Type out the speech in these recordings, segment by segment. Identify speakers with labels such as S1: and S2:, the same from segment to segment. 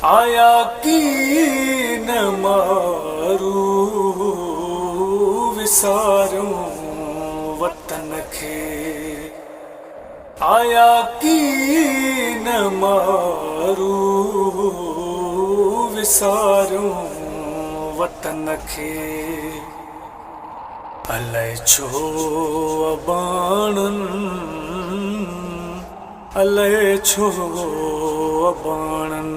S1: आया की न मारू विसारूं वतन खे। आया की न मारू विसारूं वतन खे। अलाए छो अबाणन अलाए छो अबाणन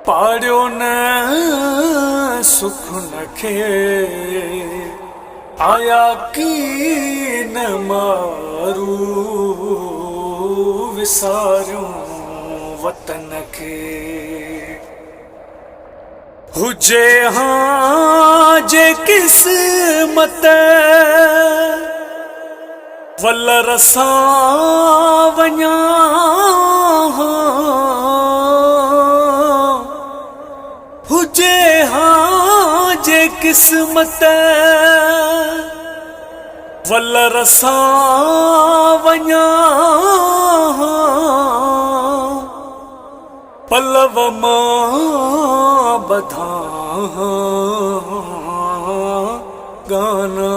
S1: पाड़ियो न सुख नखे। आया की न मारू विसारूं वतन खे। हुजे हाँ जे किस्मत वलर सां वञा। हुजे हाँ जे किस्मत वलर सां वञा। पलव मां बधा गाना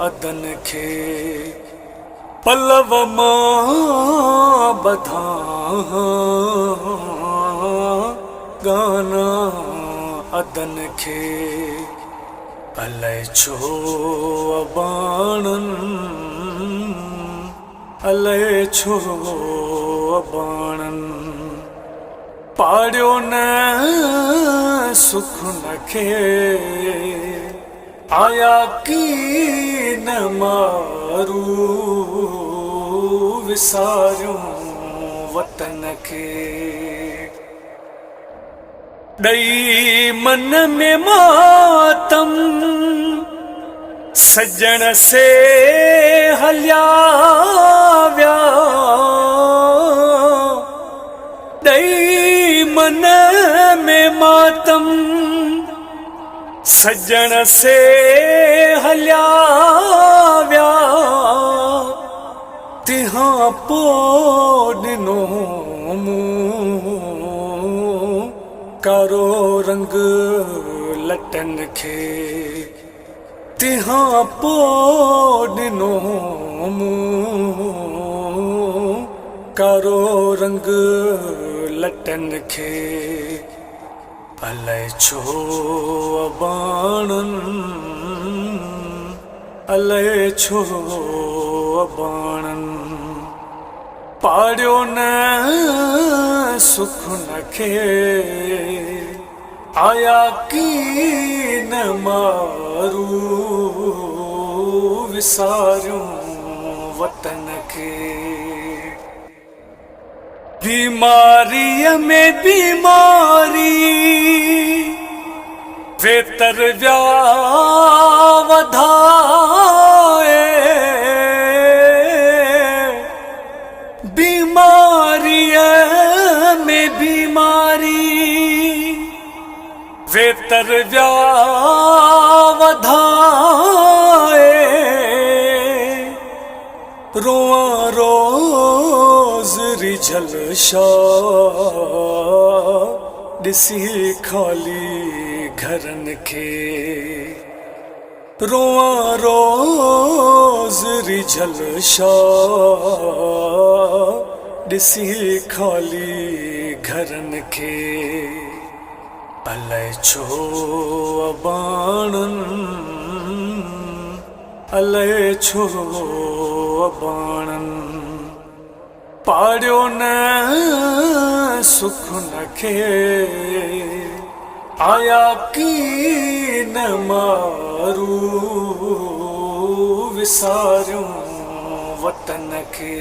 S1: अदन खे। पलव मां बधा गाना अदन खे। अलाए छो अबाणन अलाए छो अबाणन पाड़ियो न सुख नखे। आया की न मारू विसारूं वतन खे। ॾई मन में मातम सजण से हलिया विया। ॾई मन में मातम सजण से हलिया विया। तिहां पोइ ॾिनो मूं कारो रंग लटन खे। तिहां पोइ ॾिनो मूं कारो रंग लटन खे। अलाए छो अबाणन अलाए छो अबाणन पाड़ियो न सुख नखे। आया की न मारू विसारूं वतन खे। बीमारीअ में बीमारी वेतर विया वधाए। बीमारीअ में बीमारी वेतर विया वधाए। रोआ रोज़ रिझल शाह ॾिसी खाली घरन खे। रोआ रोज़ रिझल शाह ॾिसी खाली घरन खे। अलाए छो अबाणन अलाए छो अबाणन पाड़ियो न सुख नखे। आया की न मारू विसारूं वतन खे।